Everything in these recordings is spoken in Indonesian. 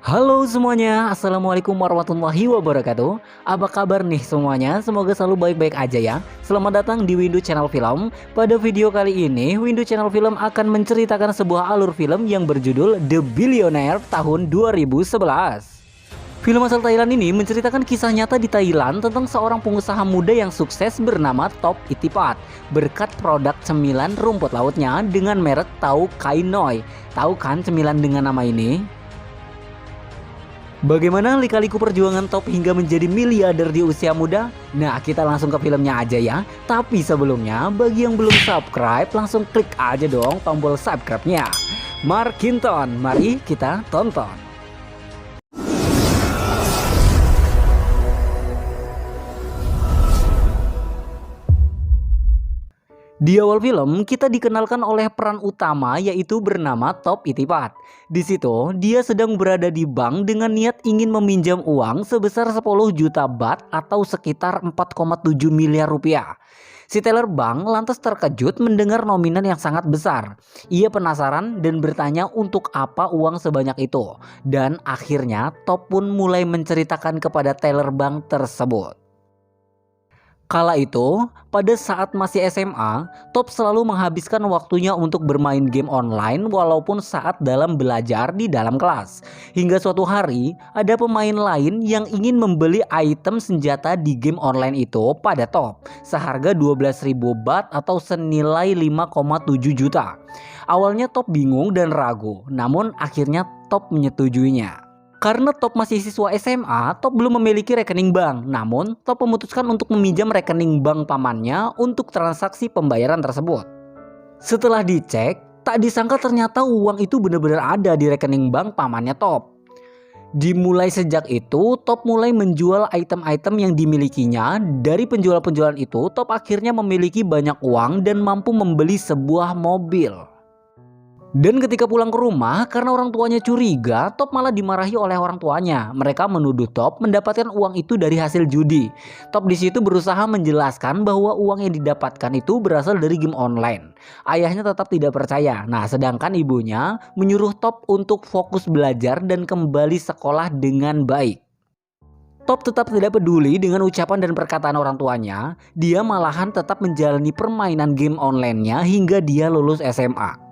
Halo semuanya, Assalamualaikum warahmatullahi wabarakatuh. Apa kabar nih semuanya? Semoga selalu baik-baik aja ya. Selamat datang di Windu Channel Film. Pada video kali ini, Windu Channel Film akan menceritakan sebuah alur film yang berjudul The Billionaire tahun 2011. Film asal Thailand ini menceritakan kisah nyata di Thailand tentang seorang pengusaha muda yang sukses bernama Top Itipat berkat produk cemilan rumput lautnya dengan merek Tau Kai Noi. Tahu kan cemilan dengan nama ini? Bagaimana lika-liku perjuangan Top hingga menjadi miliarder di usia muda? Nah, kita langsung ke filmnya aja ya. Tapi sebelumnya, bagi yang belum subscribe, langsung klik aja dong tombol subscribe-nya. Mark Hinton, mari kita tonton. Di awal film, kita dikenalkan oleh peran utama yaitu bernama Top Itipat. Di situ, dia sedang berada di bank dengan niat ingin meminjam uang sebesar 10 juta baht atau sekitar 4,7 miliar rupiah. Si teller bank lantas terkejut mendengar nominan yang sangat besar. Ia penasaran dan bertanya untuk apa uang sebanyak itu. Dan akhirnya Top pun mulai menceritakan kepada teller bank tersebut. Kala itu, pada saat masih SMA, Top selalu menghabiskan waktunya untuk bermain game online walaupun saat dalam belajar di dalam kelas. Hingga suatu hari, ada pemain lain yang ingin membeli item senjata di game online itu pada Top, seharga 12.000 baht atau senilai 5,7 juta. Awalnya Top bingung dan ragu, namun akhirnya Top menyetujuinya. Karena Top masih siswa SMA, Top belum memiliki rekening bank. Namun, Top memutuskan untuk meminjam rekening bank pamannya untuk transaksi pembayaran tersebut. Setelah dicek, tak disangka ternyata uang itu benar-benar ada di rekening bank pamannya Top. Dimulai sejak itu, Top mulai menjual item-item yang dimilikinya. Dari penjualan-penjualan itu, Top akhirnya memiliki banyak uang dan mampu membeli sebuah mobil. Dan ketika pulang ke rumah, karena orang tuanya curiga, Top malah dimarahi oleh orang tuanya. Mereka menuduh Top mendapatkan uang itu dari hasil judi. Top di situ berusaha menjelaskan bahwa uang yang didapatkan itu berasal dari game online. Ayahnya tetap tidak percaya. Nah, sedangkan ibunya menyuruh Top untuk fokus belajar dan kembali sekolah dengan baik. Top tetap tidak peduli dengan ucapan dan perkataan orang tuanya. Dia malahan tetap menjalani permainan game online-nya hingga dia lulus SMA.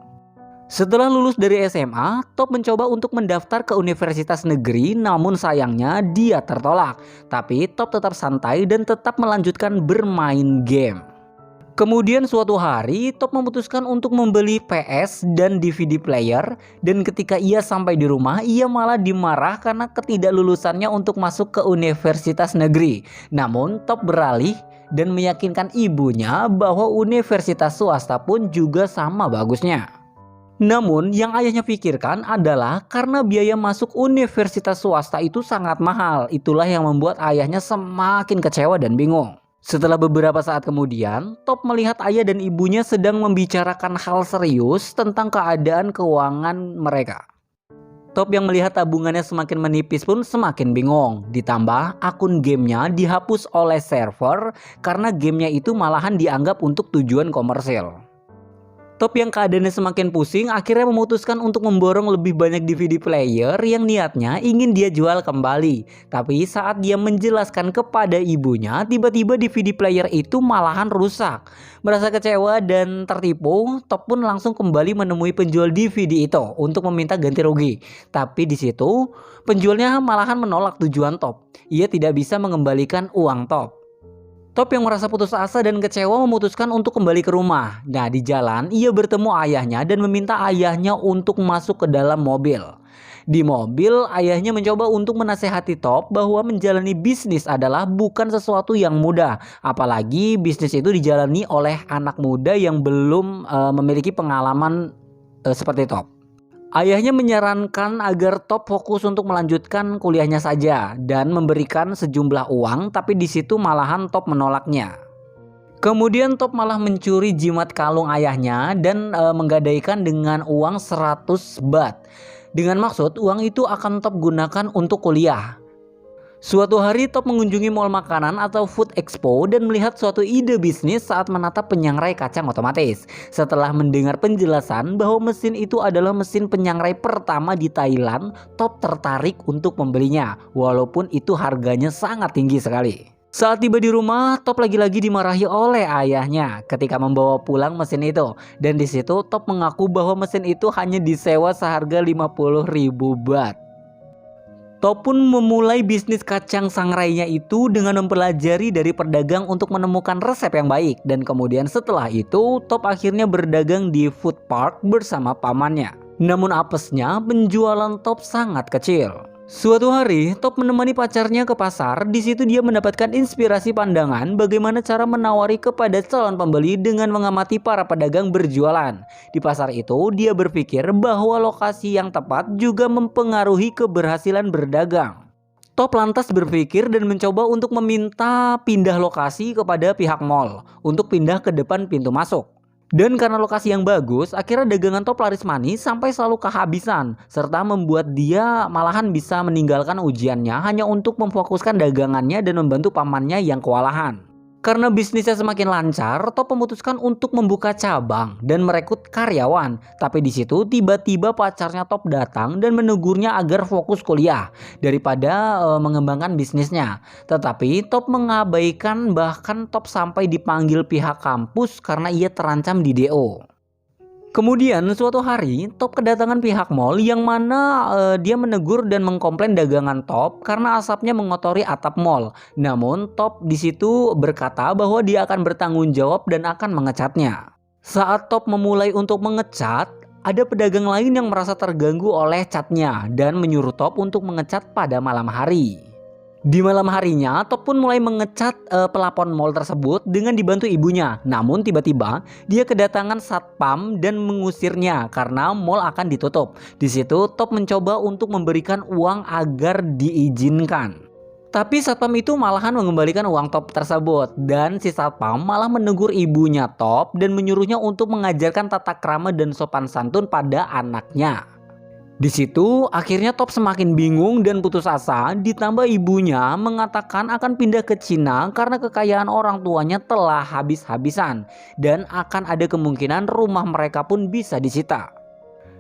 Setelah lulus dari SMA, Top mencoba untuk mendaftar ke universitas negeri, namun sayangnya dia tertolak. Tapi Top tetap santai dan tetap melanjutkan bermain game. Kemudian suatu hari, Top memutuskan untuk membeli PS dan DVD player. Dan ketika ia sampai di rumah, ia malah dimarah karena ketidaklulusannya untuk masuk ke universitas negeri. Namun Top beralih dan meyakinkan ibunya bahwa universitas swasta pun juga sama bagusnya. Namun yang ayahnya pikirkan adalah karena biaya masuk universitas swasta itu sangat mahal. Itulah yang membuat ayahnya semakin kecewa dan bingung. Setelah beberapa saat kemudian, Top melihat ayah dan ibunya sedang membicarakan hal serius tentang keadaan keuangan mereka. Top yang melihat tabungannya semakin menipis pun semakin bingung. Ditambah akun gamenya dihapus oleh server karena gamenya itu malahan dianggap untuk tujuan komersil. Top yang keadaannya semakin pusing akhirnya memutuskan untuk memborong lebih banyak DVD player yang niatnya ingin dia jual kembali. Tapi saat dia menjelaskan kepada ibunya, tiba-tiba DVD player itu malahan rusak. Merasa kecewa dan tertipu, Top pun langsung kembali menemui penjual DVD itu untuk meminta ganti rugi. Tapi di situ penjualnya malahan menolak tujuan Top. Ia tidak bisa mengembalikan uang Top. Top yang merasa putus asa dan kecewa memutuskan untuk kembali ke rumah. Nah, di jalan ia bertemu ayahnya dan meminta ayahnya untuk masuk ke dalam mobil. Di mobil, ayahnya mencoba untuk menasehati Top bahwa menjalani bisnis adalah bukan sesuatu yang mudah. Apalagi bisnis itu dijalani oleh anak muda yang belum memiliki pengalaman seperti Top. Ayahnya menyarankan agar Top fokus untuk melanjutkan kuliahnya saja dan memberikan sejumlah uang, tapi di situ malahan Top menolaknya. Kemudian Top malah mencuri jimat kalung ayahnya dan menggadaikan dengan uang 100 baht. Dengan maksud uang itu akan Top gunakan untuk kuliah. Suatu hari Top mengunjungi mall makanan atau food expo dan melihat suatu ide bisnis saat menatap penyangrai kacang otomatis. Setelah mendengar penjelasan bahwa mesin itu adalah mesin penyangrai pertama di Thailand, Top tertarik untuk membelinya, walaupun itu harganya sangat tinggi sekali. Saat tiba di rumah, Top lagi-lagi dimarahi oleh ayahnya ketika membawa pulang mesin itu. Dan di situ Top mengaku bahwa mesin itu hanya disewa seharga 50.000 baht. Top pun memulai bisnis kacang sangrainya itu dengan mempelajari dari pedagang untuk menemukan resep yang baik. Dan kemudian setelah itu, Top akhirnya berdagang di food park bersama pamannya. Namun apesnya, penjualan Top sangat kecil. Suatu hari, Top menemani pacarnya ke pasar. Di situ dia mendapatkan inspirasi pandangan bagaimana cara menawari kepada calon pembeli dengan mengamati para pedagang berjualan. Di pasar itu, dia berpikir bahwa lokasi yang tepat juga mempengaruhi keberhasilan berdagang. Top lantas berpikir dan mencoba untuk meminta pindah lokasi kepada pihak mall untuk pindah ke depan pintu masuk. Dan karena lokasi yang bagus, akhirnya dagangan Top laris manis sampai selalu kehabisan, serta membuat dia malahan bisa meninggalkan ujiannya hanya untuk memfokuskan dagangannya dan membantu pamannya yang kewalahan. Karena bisnisnya semakin lancar, Top memutuskan untuk membuka cabang dan merekrut karyawan. Tapi di situ tiba-tiba pacarnya Top datang dan menegurnya agar fokus kuliah daripada mengembangkan bisnisnya. Tetapi Top mengabaikan, bahkan Top sampai dipanggil pihak kampus karena ia terancam di DO. Kemudian suatu hari Top kedatangan pihak mall yang mana dia menegur dan mengkomplain dagangan Top karena asapnya mengotori atap mall. Namun Top di situ berkata bahwa dia akan bertanggung jawab dan akan mengecatnya. Saat Top memulai untuk mengecat, ada pedagang lain yang merasa terganggu oleh catnya dan menyuruh Top untuk mengecat pada malam hari. Di malam harinya, Top pun mulai mengecat pelapon mall tersebut dengan dibantu ibunya. Namun tiba-tiba dia kedatangan satpam dan mengusirnya karena mall akan ditutup. Di situ Top mencoba untuk memberikan uang agar diizinkan. Tapi satpam itu malahan mengembalikan uang Top tersebut dan si satpam malah menegur ibunya Top dan menyuruhnya untuk mengajarkan tata krama dan sopan santun pada anaknya. Di situ akhirnya Top semakin bingung dan putus asa, ditambah ibunya mengatakan akan pindah ke Cina karena kekayaan orang tuanya telah habis-habisan dan akan ada kemungkinan rumah mereka pun bisa disita.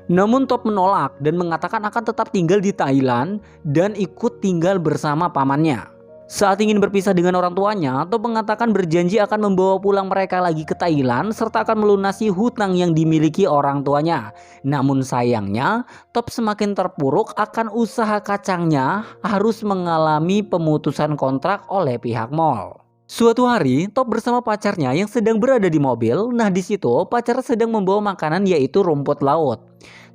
Namun Top menolak dan mengatakan akan tetap tinggal di Thailand dan ikut tinggal bersama pamannya. Saat ingin berpisah dengan orang tuanya, Top mengatakan berjanji akan membawa pulang mereka lagi ke Thailand serta akan melunasi hutang yang dimiliki orang tuanya. Namun sayangnya, Top semakin terpuruk akan usaha kacangnya harus mengalami pemutusan kontrak oleh pihak mall. Suatu hari, Top bersama pacarnya yang sedang berada di mobil. Nah, di situ pacarnya sedang membawa makanan yaitu rumput laut.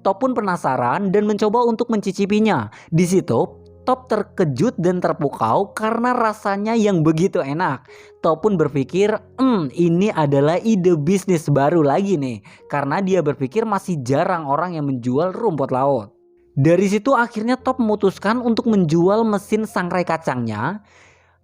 Top pun penasaran dan mencoba untuk mencicipinya. Di situ Top terkejut dan terpukau karena rasanya yang begitu enak. Top pun berpikir, ini adalah ide bisnis baru lagi nih. Karena dia berpikir masih jarang orang yang menjual rumput laut. Dari situ akhirnya Top memutuskan untuk menjual mesin sangrai kacangnya.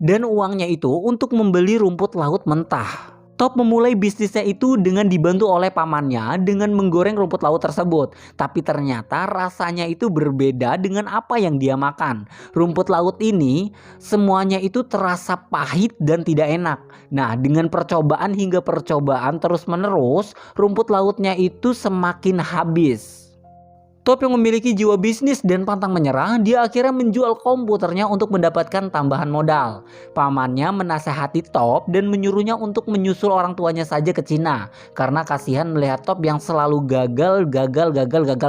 Dan uangnya itu untuk membeli rumput laut mentah. Top memulai bisnisnya itu dengan dibantu oleh pamannya dengan menggoreng rumput laut tersebut. Tapi ternyata rasanya itu berbeda dengan apa yang dia makan. Rumput laut ini semuanya itu terasa pahit dan tidak enak. Nah, dengan percobaan hingga percobaan terus menerus, rumput lautnya itu semakin habis. Top yang memiliki jiwa bisnis dan pantang menyerah, dia akhirnya menjual komputernya untuk mendapatkan tambahan modal. Pamannya menasehati Top dan menyuruhnya untuk menyusul orang tuanya saja ke Cina. Karena kasihan melihat Top yang selalu gagal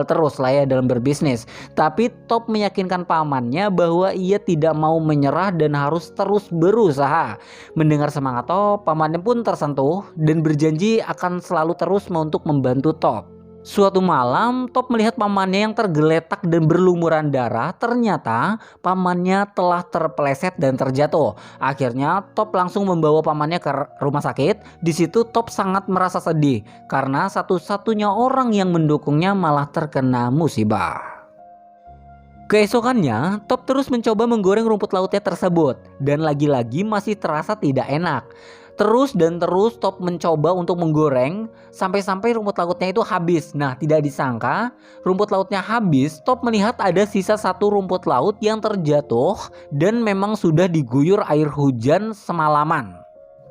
terus lah ya dalam berbisnis. Tapi Top meyakinkan pamannya bahwa ia tidak mau menyerah dan harus terus berusaha. Mendengar semangat Top, pamannya pun tersentuh dan berjanji akan selalu terus untuk membantu Top. Suatu malam, Top melihat pamannya yang tergeletak dan berlumuran darah. Ternyata pamannya telah terpeleset dan terjatuh. Akhirnya Top langsung membawa pamannya ke rumah sakit. Di situ Top sangat merasa sedih karena satu-satunya orang yang mendukungnya malah terkena musibah. Keesokannya, Top terus mencoba menggoreng rumput lautnya tersebut dan lagi-lagi masih terasa tidak enak. Terus dan terus Top mencoba untuk menggoreng sampai-sampai rumput lautnya itu habis. Nah, tidak disangka rumput lautnya habis, Top melihat ada sisa satu rumput laut yang terjatuh dan memang sudah diguyur air hujan semalaman.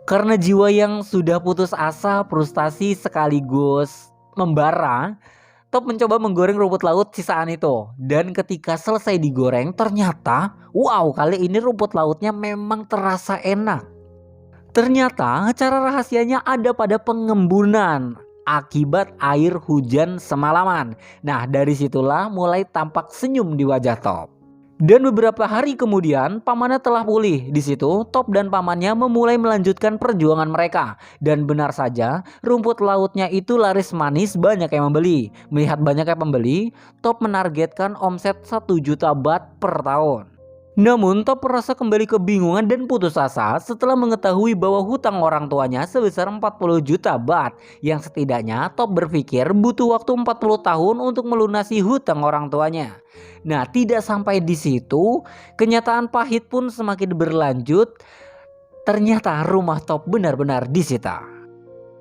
Karena jiwa yang sudah putus asa, frustasi sekaligus membara, Top mencoba menggoreng rumput laut sisaan itu. Dan ketika selesai digoreng, ternyata wow, kali ini rumput lautnya memang terasa enak. Ternyata cara rahasianya ada pada pengembunan akibat air hujan semalaman. Nah, dari situlah mulai tampak senyum di wajah Top. Dan beberapa hari kemudian pamannya telah pulih. Di situ Top dan pamannya memulai melanjutkan perjuangan mereka. Dan benar saja rumput lautnya itu laris manis, banyak yang membeli. Melihat banyaknya pembeli, Top menargetkan omset 1 juta baht per tahun. Namun Top merasa kembali kebingungan dan putus asa setelah mengetahui bahwa hutang orang tuanya sebesar 40 juta baht, yang setidaknya Top berpikir butuh waktu 40 tahun untuk melunasi hutang orang tuanya. Nah, tidak sampai di situ, kenyataan pahit pun semakin berlanjut. Ternyata rumah Top benar-benar disita.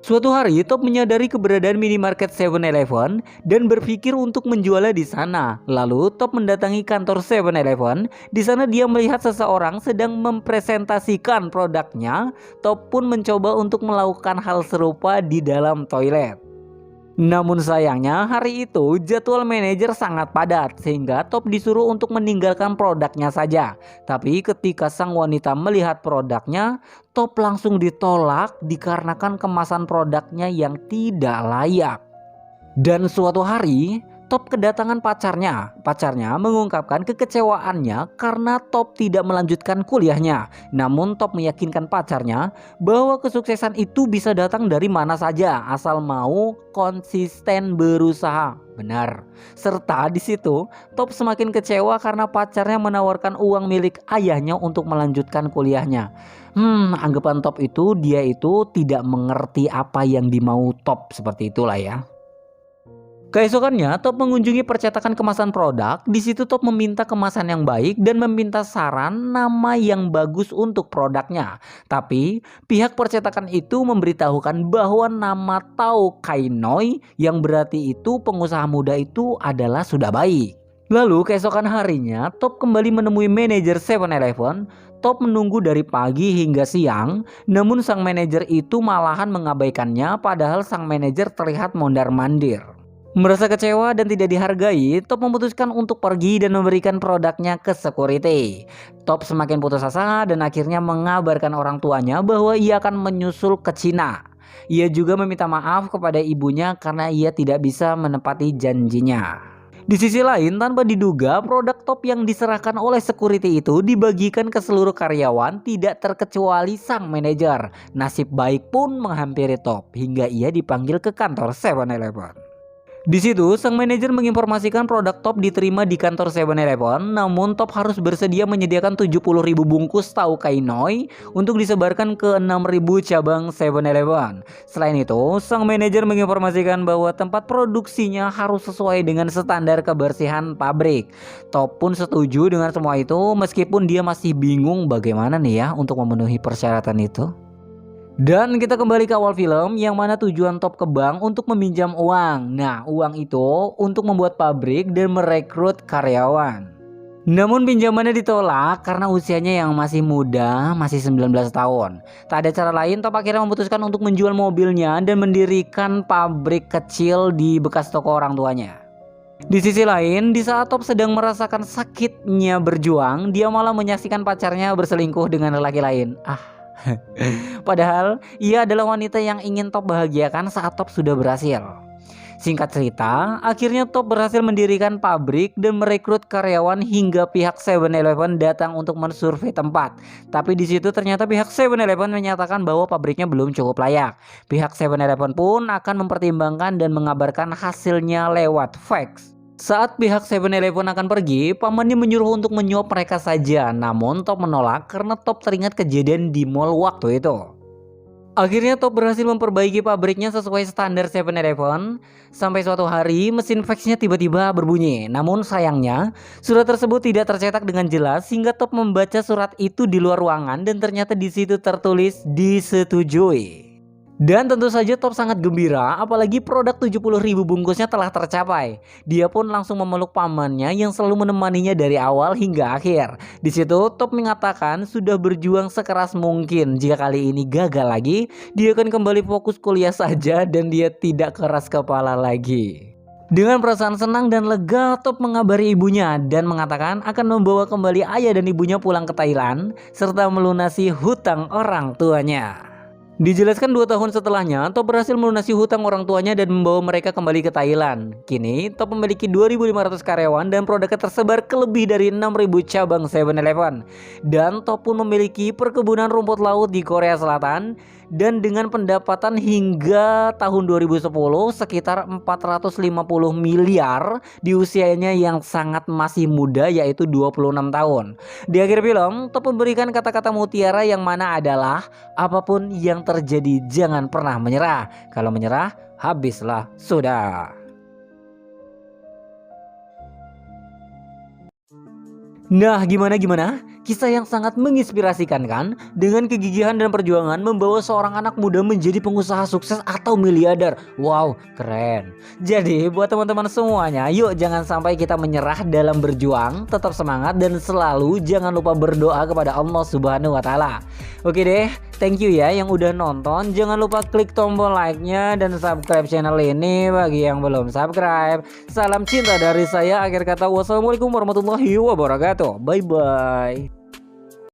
Suatu hari Top menyadari keberadaan minimarket 7-Eleven dan berpikir untuk menjualnya di sana. Lalu Top mendatangi kantor 7-Eleven. Di sana dia melihat seseorang sedang mempresentasikan produknya. Top pun mencoba untuk melakukan hal serupa di dalam toilet. Namun sayangnya hari itu jadwal manajer sangat padat sehingga Top disuruh untuk meninggalkan produknya saja. Tapi ketika sang wanita melihat produknya, Top langsung ditolak dikarenakan kemasan produknya yang tidak layak. Dan suatu hari Top kedatangan pacarnya. Pacarnya mengungkapkan kekecewaannya karena Top tidak melanjutkan kuliahnya. Namun Top meyakinkan pacarnya bahwa kesuksesan itu bisa datang dari mana saja asal mau konsisten berusaha. Benar. Serta di situ Top semakin kecewa karena pacarnya menawarkan uang milik ayahnya untuk melanjutkan kuliahnya. Anggapan Top itu dia itu tidak mengerti apa yang dimau Top, seperti itulah ya. Keesokannya Top mengunjungi percetakan kemasan produk. Di situ Top meminta kemasan yang baik dan meminta saran nama yang bagus untuk produknya. Tapi pihak percetakan itu memberitahukan bahwa nama Tao Kai Noi, yang berarti itu pengusaha muda itu, adalah sudah baik. Lalu keesokan harinya Top kembali menemui manajer 7-Eleven. Top menunggu dari pagi hingga siang, namun sang manajer itu malahan mengabaikannya, padahal sang manajer terlihat mondar-mandir. Merasa kecewa dan tidak dihargai, Top memutuskan untuk pergi dan memberikan produknya ke security. Top semakin putus asa dan akhirnya mengabarkan orang tuanya bahwa ia akan menyusul ke Cina. Ia juga meminta maaf kepada ibunya karena ia tidak bisa menepati janjinya. Di sisi lain, tanpa diduga, produk Top yang diserahkan oleh security itu dibagikan ke seluruh karyawan, tidak terkecuali sang manajer. Nasib baik pun menghampiri Top hingga ia dipanggil ke kantor 7-Eleven. Di situ, sang manajer menginformasikan produk Top diterima di kantor 7-Eleven, namun Top harus bersedia menyediakan 70.000 bungkus Tao Kai Noi untuk disebarkan ke 6.000 cabang 7-Eleven. Selain itu, sang manajer menginformasikan bahwa tempat produksinya harus sesuai dengan standar kebersihan pabrik. Top pun setuju dengan semua itu, meskipun dia masih bingung bagaimana nih ya untuk memenuhi persyaratan itu. Dan kita kembali ke awal film, yang mana tujuan Top ke bank untuk meminjam uang. Nah, uang itu untuk membuat pabrik dan merekrut karyawan. Namun pinjamannya ditolak karena usianya yang masih muda, masih 19 tahun. Tak ada cara lain, Top akhirnya memutuskan untuk menjual mobilnya dan mendirikan pabrik kecil di bekas toko orang tuanya. Di sisi lain, di saat Top sedang merasakan sakitnya berjuang, dia malah menyaksikan pacarnya berselingkuh dengan lelaki lain. Padahal ia adalah wanita yang ingin Top bahagiakan saat Top sudah berhasil. Singkat cerita, akhirnya Top berhasil mendirikan pabrik dan merekrut karyawan hingga pihak 7-Eleven datang untuk mensurvei tempat. Tapi di situ ternyata pihak 7-Eleven menyatakan bahwa pabriknya belum cukup layak. Pihak 7-Eleven pun akan mempertimbangkan dan mengabarkan hasilnya lewat fax. Saat pihak 7-Eleven akan pergi, pamannya menyuruh untuk menyuap mereka saja. Namun Top menolak karena Top teringat kejadian di mall waktu itu. Akhirnya Top berhasil memperbaiki pabriknya sesuai standar 7-Eleven. Sampai suatu hari mesin faxnya tiba-tiba berbunyi. Namun sayangnya surat tersebut tidak tercetak dengan jelas sehingga Top membaca surat itu di luar ruangan dan ternyata di situ tertulis disetujui. Dan tentu saja Top sangat gembira, apalagi produk 70.000 bungkusnya telah tercapai. Dia pun langsung memeluk pamannya yang selalu menemaninya dari awal hingga akhir. Di situ Top mengatakan sudah berjuang sekeras mungkin. Jika kali ini gagal lagi, dia akan kembali fokus kuliah saja dan dia tidak keras kepala lagi. Dengan perasaan senang dan lega, Top mengabari ibunya dan mengatakan akan membawa kembali ayah dan ibunya pulang ke Thailand serta melunasi hutang orang tuanya. Dijelaskan 2 tahun setelahnya, Top berhasil melunasi hutang orang tuanya dan membawa mereka kembali ke Thailand. Kini, Top memiliki 2.500 karyawan dan produknya tersebar ke lebih dari 6.000 cabang 7-Eleven. Dan Top pun memiliki perkebunan rumput laut di Korea Selatan. Dan dengan pendapatan hingga tahun 2010 sekitar 450 miliar di usianya yang sangat masih muda yaitu 26 tahun. Di akhir film, Top memberikan kata-kata mutiara yang mana adalah apapun yang terjadi jangan pernah menyerah. Kalau menyerah, habislah sudah. Nah, gimana? Kisah yang sangat menginspirasikan kan? Dengan kegigihan dan perjuangan membawa seorang anak muda menjadi pengusaha sukses atau miliarder. Wow, keren. Jadi buat teman-teman semuanya, yuk jangan sampai kita menyerah dalam berjuang. Tetap semangat dan selalu jangan lupa berdoa kepada Allah Subhanahu wa Ta'ala. Oke deh, thank you ya yang udah nonton. Jangan lupa klik tombol like-nya dan subscribe channel ini bagi yang belum subscribe. Salam cinta dari saya. Akhir kata, wassalamualaikum warahmatullahi wabarakatuh. Bye bye.